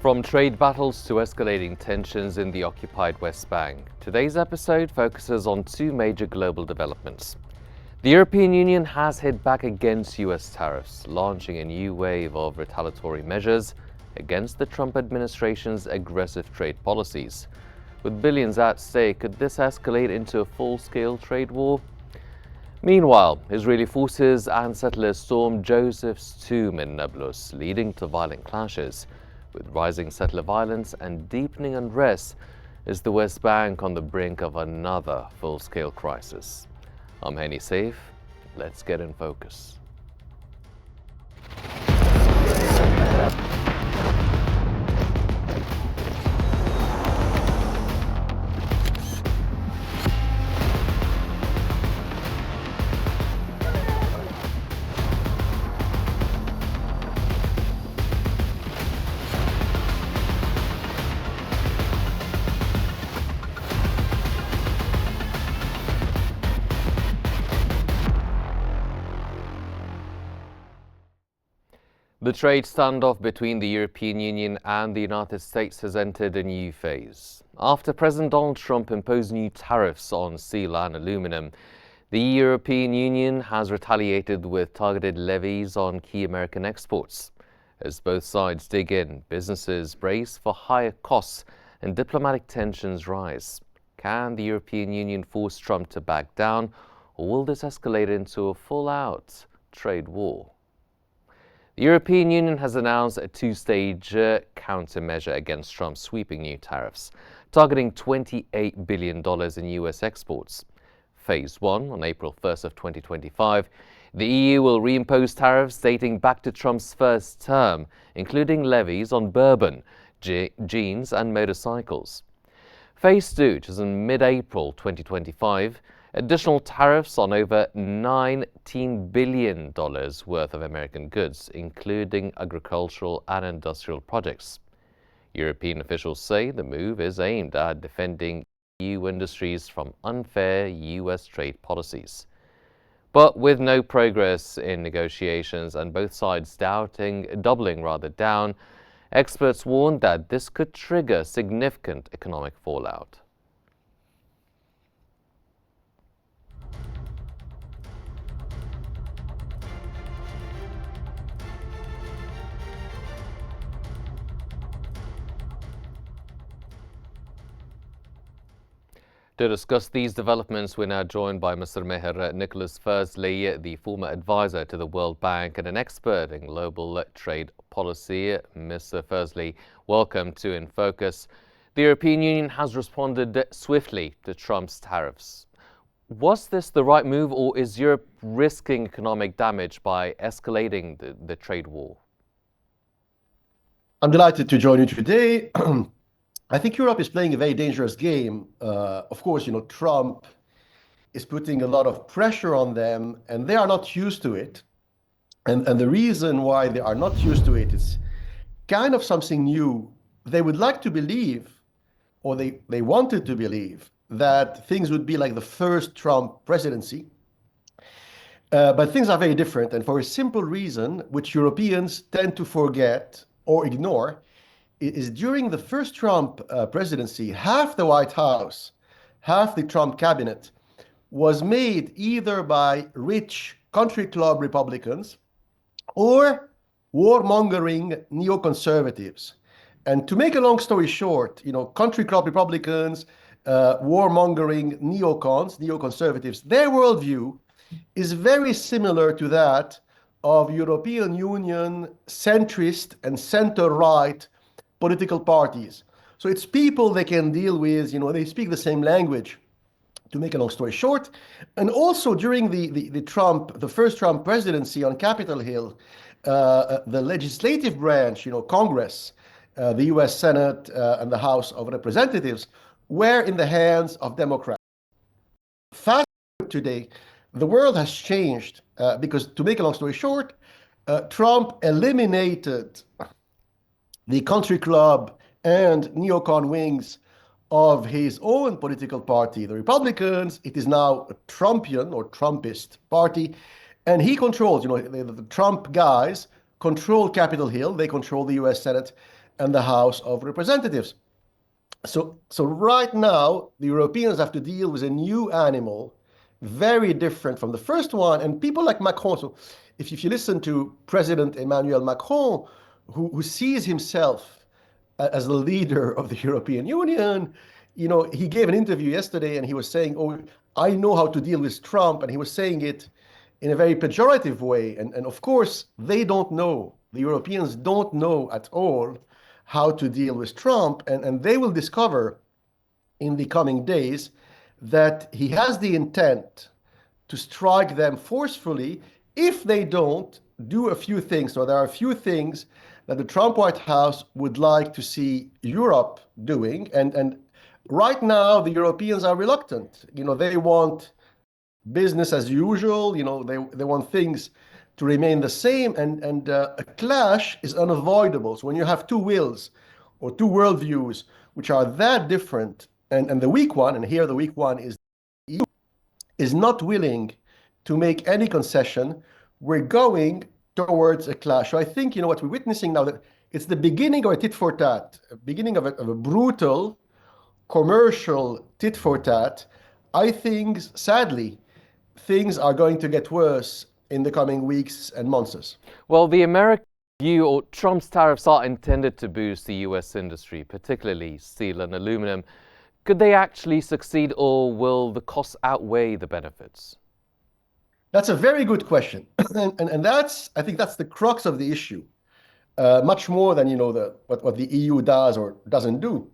From trade battles to escalating tensions in the occupied West Bank, today's episode focuses on two major global developments. The European Union has hit back against US tariffs, launching a new wave of retaliatory measures against the Trump administration's aggressive trade policies. With billions at stake, could this escalate into a full-scale trade war? Meanwhile, Israeli forces and settlers stormed Joseph's tomb in Nablus, leading to violent clashes. With rising settler violence and deepening unrest, is the West Bank on the brink of another full-scale crisis? I'm Henny Saif. Let's get in focus. The trade standoff between the European Union and the United States has entered a new phase. After President Donald Trump imposed new tariffs on steel and aluminum, the European Union has retaliated with targeted levies on key American exports. As both sides dig in, businesses brace for higher costs and diplomatic tensions rise. Can the European Union force Trump to back down, or will this escalate into a full-out trade war? The European Union has announced a two-stage countermeasure against Trump's sweeping new tariffs, targeting $28 billion in US exports. Phase 1, on April 1st of 2025, the EU will reimpose tariffs dating back to Trump's first term, including levies on bourbon, jeans and motorcycles. Phase 2, which is in mid-April 2025, additional tariffs on over $19 billion worth of American goods, including agricultural and industrial projects. European officials say the move is aimed at defending EU industries from unfair US trade policies. But with no progress in negotiations and both sides doubling down, experts warn that this could trigger significant economic fallout. To discuss these developments, we're now joined by Mr. Meher Nicholas Fursley, the former advisor to the World Bank and an expert in global trade policy. Mr. Fursley, welcome to In Focus. The European Union has responded swiftly to Trump's tariffs. Was this the right move, or is Europe risking economic damage by escalating the trade war? I'm delighted to join you today. I think Europe is playing a very dangerous game. Of course, Trump is putting a lot of pressure on them, and they are not used to it. And the reason why they are not used to it is kind of something new. They would like to believe, or they wanted to believe, that things would be like the first Trump presidency. But things are very different, and for a simple reason, which Europeans tend to forget or ignore, is during the first Trump presidency, half the White House, half the Trump cabinet was made either by rich country club Republicans or warmongering neoconservatives. And to make a long story short, country club Republicans, warmongering neoconservatives, their worldview is very similar to that of European Union centrist and center-right political parties. So it's people they can deal with, they speak the same language, to make a long story short. And also during the first Trump presidency on Capitol Hill, the legislative branch, Congress, the US Senate and the House of Representatives were in the hands of Democrats. Fast forward today, the world has changed because, to make a long story short, Trump eliminated the country club and neocon wings of his own political party, the Republicans. It is now a Trumpian or Trumpist party, and he controls, the Trump guys control Capitol Hill, they control the US Senate, and the House of Representatives. So right now, the Europeans have to deal with a new animal, very different from the first one. And people like Macron, so if you listen to President Emmanuel Macron, who sees himself as the leader of the European Union, he gave an interview yesterday and he was saying, oh, I know how to deal with Trump. And he was saying it in a very pejorative way. And of course, they don't know. The Europeans don't know at all how to deal with Trump. And they will discover in the coming days that he has the intent to strike them forcefully if they don't do a few things. So there are a few things that the Trump White House would like to see Europe doing. And right now, the Europeans are reluctant. They want business as usual. They want things to remain the same, and a clash is unavoidable. So when you have two wills or two worldviews which are that different, and the weak one, and here the weak one is the EU, is not willing to make any concession, we're going towards a clash. So I think what we're witnessing now, that it's the beginning of a tit for tat, a beginning of a brutal commercial tit for tat. I think, sadly, things are going to get worse in the coming weeks and months. Well, the American view or Trump's tariffs are intended to boost the US industry, particularly steel and aluminum. Could they actually succeed, or will the costs outweigh the benefits? That's a very good question. and I think that's the crux of the issue, much more than what the EU does or doesn't do.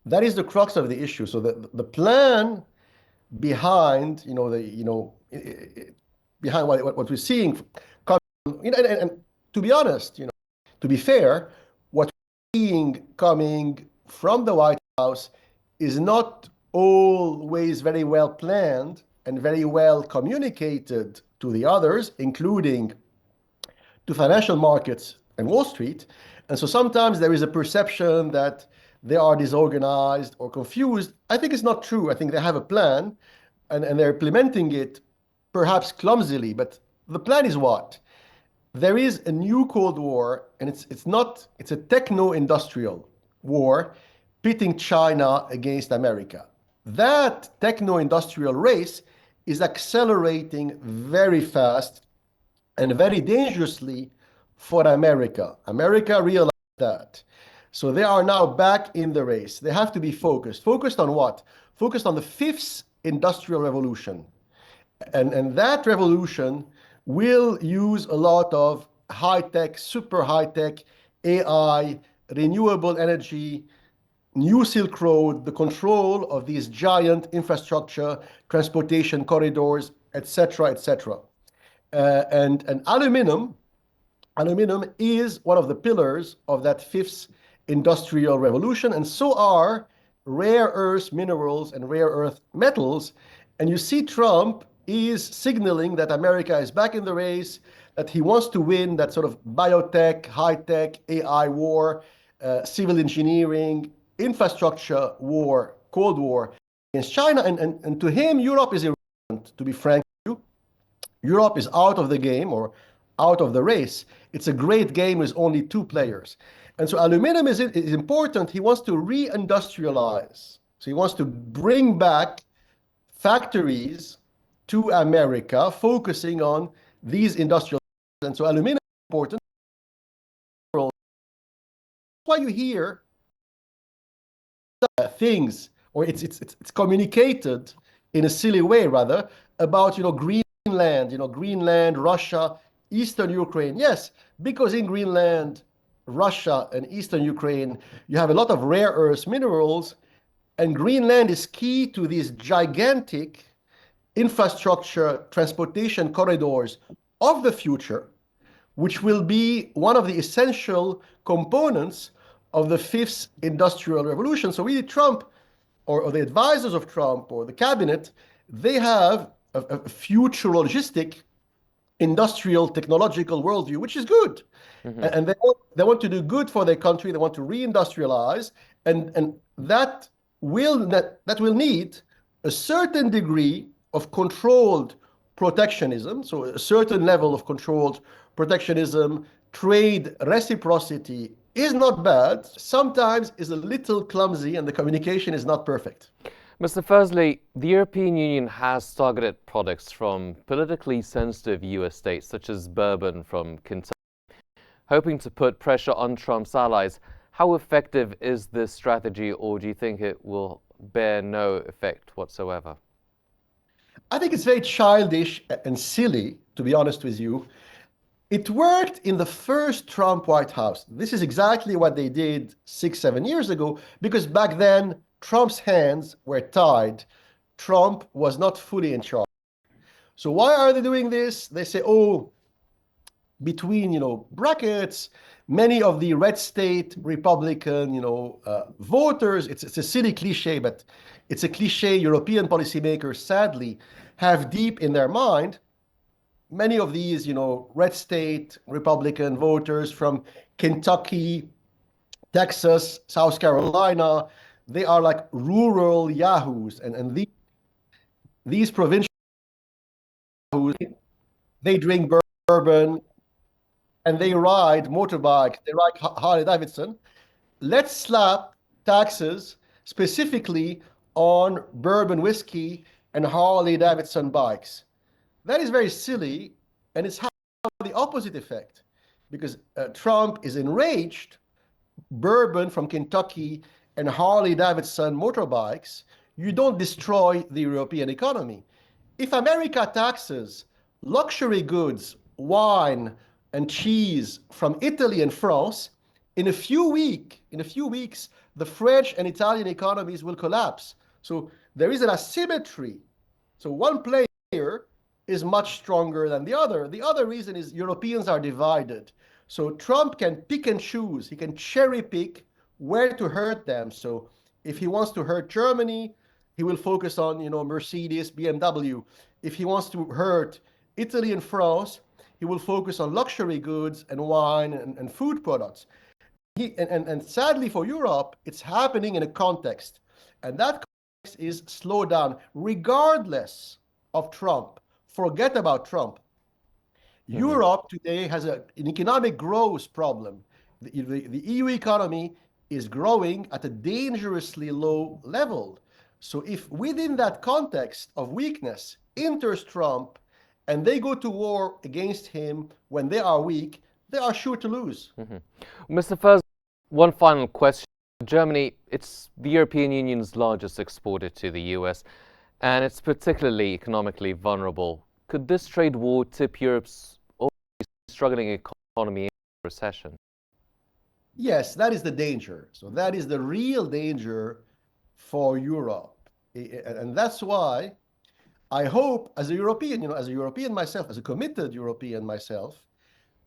That is the crux of the issue. So the plan behind behind what we're seeing, and to be honest, to be fair, what we're seeing coming from the White House is not always very well planned and very well communicated to the others, including to financial markets and Wall Street. And so sometimes there is a perception that they are disorganized or confused. I think it's not true. I think they have a plan, and they're implementing it perhaps clumsily, but the plan is what? There is a new Cold War, and it's a techno-industrial war pitting China against America. That techno-industrial race is accelerating very fast and very dangerously for America. America realized that. So they are now back in the race. They have to be focused. Focused on what? Focused on the fifth industrial revolution. And that revolution will use a lot of high-tech, super high-tech, AI, renewable energy, new Silk Road, the control of these giant infrastructure, transportation corridors, etc., etc. And aluminum is one of the pillars of that fifth industrial revolution, and so are rare earth minerals and rare earth metals. And you see Trump is signaling that America is back in the race, that he wants to win that sort of biotech, high-tech, AI war, civil engineering, infrastructure war, Cold War against China. And to him, Europe is irrelevant, to be frank with you. Europe is out of the game or out of the race. It's a great game with only two players. And so aluminum is important. He wants to reindustrialize. So he wants to bring back factories to America, focusing on these industrial. And so aluminum is important. That's why you hear things, or it's communicated in a silly way, rather, about Greenland, Russia, Eastern Ukraine. Yes, because in Greenland, Russia, and Eastern Ukraine, you have a lot of rare earth minerals, and Greenland is key to these gigantic infrastructure transportation corridors of the future, which will be one of the essential components of the fifth industrial revolution. So really Trump, or the advisors of Trump, or the cabinet, they have a futurologistic industrial technological worldview, which is good. Mm-hmm. And they want to do good for their country. They want to reindustrialize, and that will need a certain degree of controlled protectionism. So a certain level of controlled protectionism, trade reciprocity is not bad, sometimes is a little clumsy and the communication is not perfect. Mr. Fursley, the European Union has targeted products from politically sensitive US states such as bourbon from Kentucky, hoping to put pressure on Trump's allies. How effective is this strategy, or do you think it will bear no effect whatsoever? I think it's very childish and silly, to be honest with you. It worked in the first Trump White House. This is exactly what they did 6, 7 years ago, because back then Trump's hands were tied. Trump was not fully in charge. So why are they doing this? They say, oh, between brackets, many of the red state Republican voters. It's a silly cliche, but it's a cliche European policymakers sadly have deep in their mind. Many of these red state Republican voters from Kentucky, Texas, South Carolina, they are like rural yahoos, and these provincial yahoos, they drink bourbon and they ride motorbikes, they ride Harley Davidson. Let's slap taxes specifically on bourbon whiskey and Harley Davidson bikes. That is very silly, and it's the opposite effect, because Trump is enraged. Bourbon from Kentucky and Harley Davidson motorbikes, you don't destroy the European economy. If America taxes luxury goods, wine, and cheese from Italy and France, in a few weeks, the French and Italian economies will collapse. So there is an asymmetry. So one player is much stronger than the other. The other reason is Europeans are divided. So Trump can pick and choose. He can cherry pick where to hurt them. So if he wants to hurt Germany, he will focus on, Mercedes, BMW. If he wants to hurt Italy and France, he will focus on luxury goods and wine and food products. And sadly for Europe, it's happening in a context. And that context is slow down, regardless of Trump. Forget about Trump. Europe today has an economic growth problem. The EU economy is growing at a dangerously low level. So if within that context of weakness enters Trump and they go to war against him when they are weak, they are sure to lose. Mr. Fursley, one final question. Germany, it's the European Union's largest exporter to the US, and it's particularly economically vulnerable. Could this trade war tip Europe's already struggling economy into recession? Yes, that is the danger. So that is the real danger for Europe. And that's why I hope, as a European myself, as a committed European myself,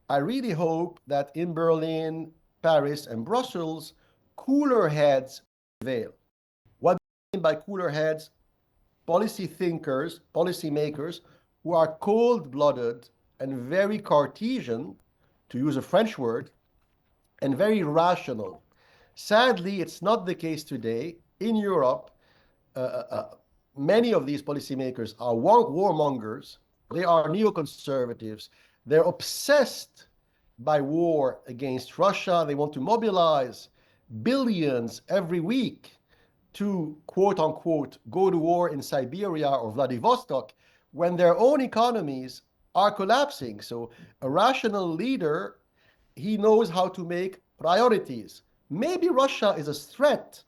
I really hope that in Berlin, Paris, and Brussels, cooler heads prevail. What do I mean by cooler heads? Policy thinkers, policy makers who are cold-blooded and very Cartesian, to use a French word, and very rational. Sadly, it's not the case today. In Europe, many of these policymakers are warmongers. They are neoconservatives. They're obsessed by war against Russia. They want to mobilize billions every week to, quote unquote, go to war in Siberia or Vladivostok when their own economies are collapsing. So a rational leader, he knows how to make priorities. Maybe Russia is a threat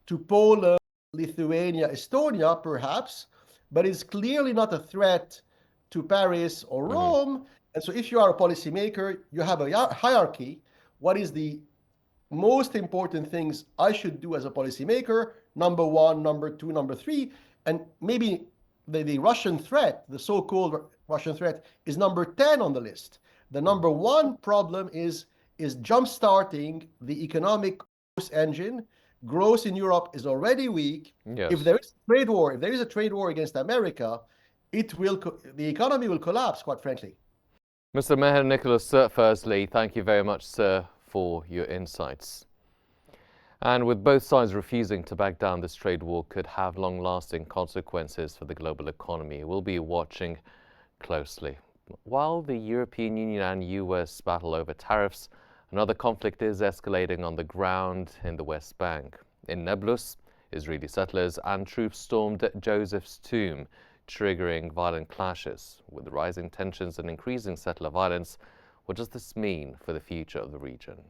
to Poland, Lithuania, Estonia, perhaps, but it's clearly not a threat to Paris or Rome. And so if you are a policymaker, you have a hierarchy. What is the most important things I should do as a policymaker? Number one, number two, number three. And maybe the Russian threat, the so-called Russian threat, is number 10 on the list. The number one problem is jump-starting the economic growth engine. Growth in Europe is already weak. Yes. If there is a trade war against America, the economy will collapse, quite frankly. Mr. Maher Nicholas Fursley, thank you very much, sir, for your insights. And with both sides refusing to back down, this trade war could have long-lasting consequences for the global economy. We'll be watching closely. While the European Union and US battle over tariffs, Another conflict is escalating on the ground in the West Bank. In Nablus, Israeli settlers and troops stormed Joseph's tomb, triggering violent clashes. With rising tensions and increasing settler violence, what does this mean for the future of the region?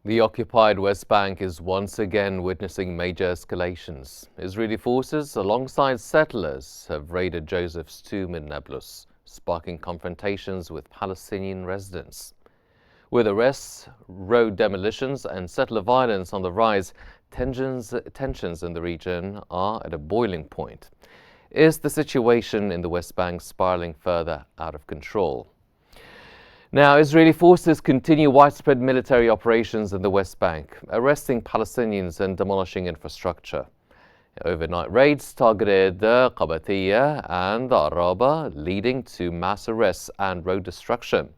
The occupied West Bank is once again witnessing major escalations. Israeli forces, alongside settlers, have raided Joseph's tomb in Nablus, sparking confrontations with Palestinian residents. With arrests, road demolitions and settler violence on the rise, tensions in the region are at a boiling point. Is the situation in the West Bank spiraling further out of control? Now, Israeli forces continue widespread military operations in the West Bank, arresting Palestinians and demolishing infrastructure. Overnight raids targeted Qabatiyya and Araba, leading to mass arrests and road destruction.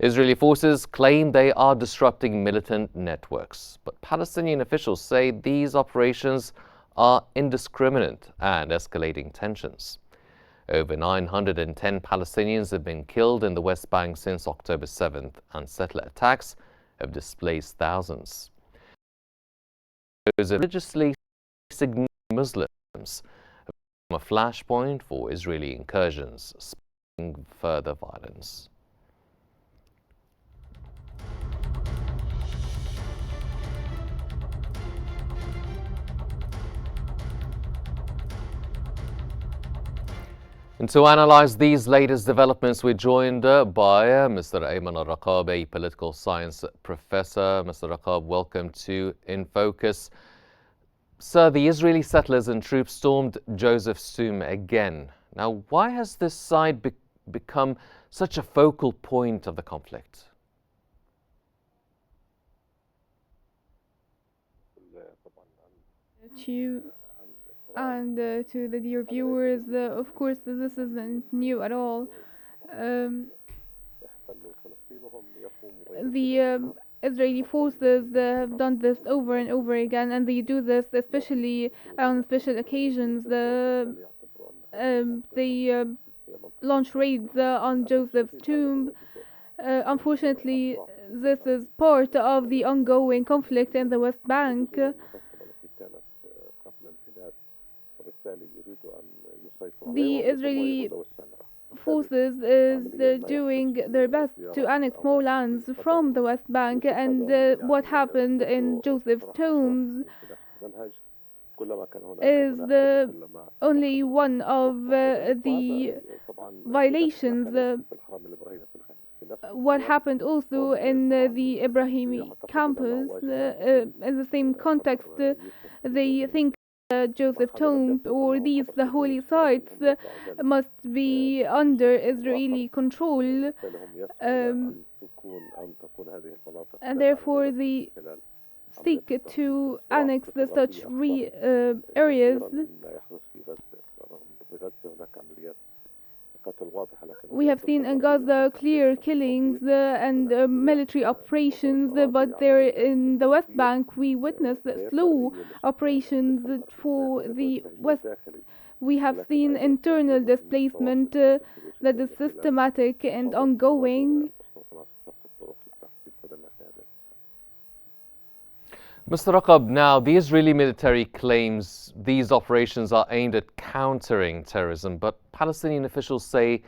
Israeli forces claim they are disrupting militant networks, but Palestinian officials say these operations are indiscriminate and escalating tensions. Over 910 Palestinians have been killed in the West Bank since October 7th, and settler attacks have displaced thousands. Those religiously significant Muslims have become a flashpoint for Israeli incursions, sparking further violence. And to analyze these latest developments, we're joined by Mr. Ayman Al-Raqab, a political science professor. Mr. Raqab, welcome to In Focus. Sir, the Israeli settlers and troops stormed Joseph's tomb again. Now, why has this site become such a focal point of the conflict? And to the dear viewers, of course, this isn't new at all. The Israeli forces have done this over and over again, and they do this especially on special occasions. They launch raids on Joseph's tomb. Unfortunately, this is part of the ongoing conflict in the West Bank. The Israeli forces is doing their best to annex more lands from the West Bank, and what happened in Joseph's tomb is only one of the violations. What happened also in the Ibrahimi campus, in the same context, they think Joseph tomb or the holy sites must be under Israeli control, and therefore they seek to annex such areas. We have seen in Gaza clear killings and military operations, but there in the West Bank we witness slow operations for the West. We have seen internal displacement that is systematic and ongoing. Mr. Raqab, now the Israeli military claims these operations are aimed at countering terrorism, but Palestinian officials say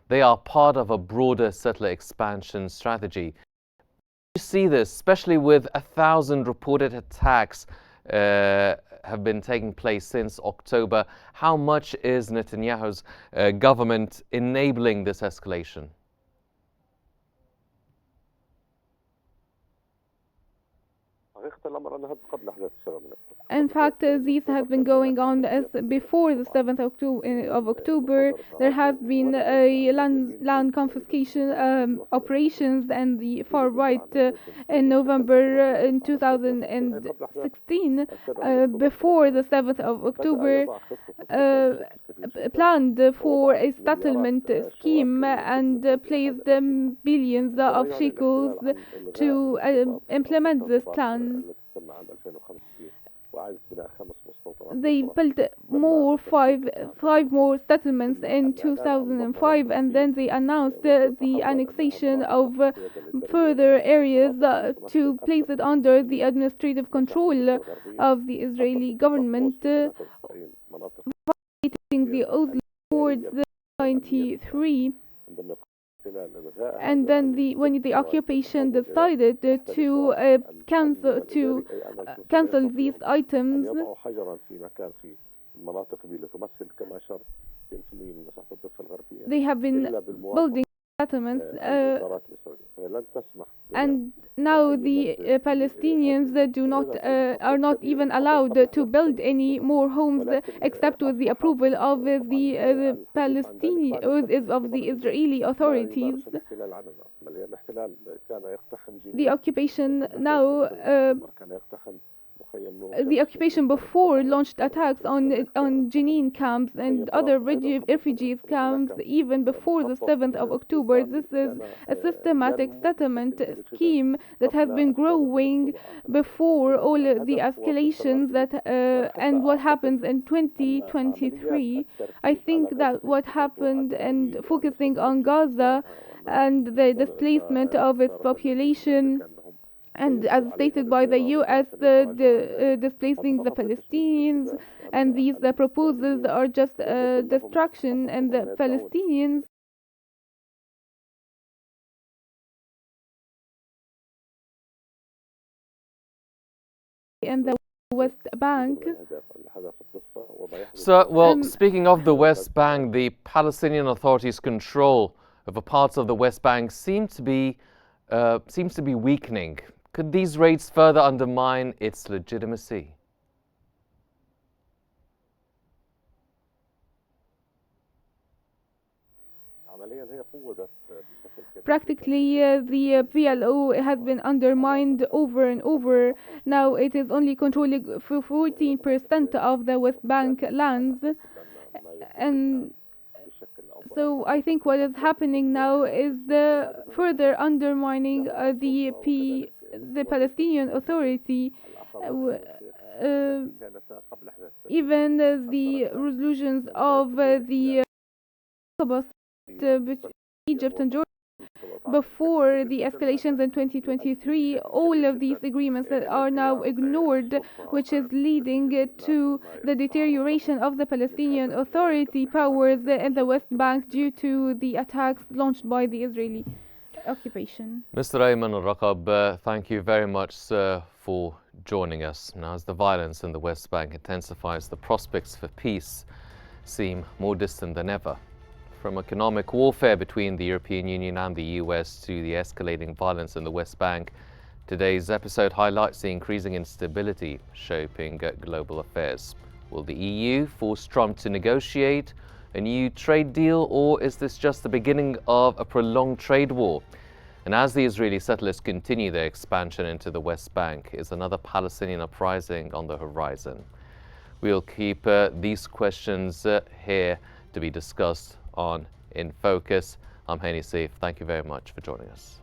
they are part of a broader settler expansion strategy. You see this, especially with 1,000 reported attacks have been taking place since October. How much is Netanyahu's government enabling this escalation? In fact, this has been going on as before the 7th of October. There has been a land confiscation operations and the far right in November in 2016. Before the 7th of October, planned for a settlement scheme and placed billions of shekels to implement this plan. They built five more settlements in 2005, and then they announced the annexation of further areas to place it under the administrative control of the Israeli government, violating the Oslo Accords 93. And then when the occupation decided to cancel these items, they have been building settlements, and now the Palestinians are not even allowed to build any more homes except with the approval of the Israeli authorities. The occupation now the occupation before launched attacks on Jenin camps and other refugees camps even before the 7th of October. This is a systematic settlement scheme that has been growing before all the escalations and what happens in 2023. I think that what happened, and focusing on Gaza and the displacement of its population, and as stated by the US, displacing the Palestinians, and these proposals are just destruction, and the Palestinians and the West Bank. So, well, speaking of the West Bank, the Palestinian Authority's control over parts of the West Bank seems to be weakening. Could these raids further undermine its legitimacy? Practically, the PLO has been undermined over and over. Now it is only controlling 14% of the West Bank lands, and so I think what is happening now is the further undermining the Palestinian Authority. Even the resolutions of the Egypt and Jordan before the escalations in 2023, all of these agreements that are now ignored, which is leading to the deterioration of the Palestinian Authority powers in the West Bank due to the attacks launched by the Israeli occupation. Mr. Ayman Al-Raqab, thank you very much, sir, for joining us. Now, as the violence in the West Bank intensifies, the prospects for peace seem more distant than ever. From economic warfare between the European Union and the US to the escalating violence in the West Bank, today's episode highlights the increasing instability shaping global affairs. Will the EU force Trump to negotiate a new trade deal, or is this just the beginning of a prolonged trade war? And as the Israeli settlers continue their expansion into the West Bank, is another Palestinian uprising on the horizon? We'll keep these questions here to be discussed on In Focus. I'm Hani Saif. Thank you very much for joining us.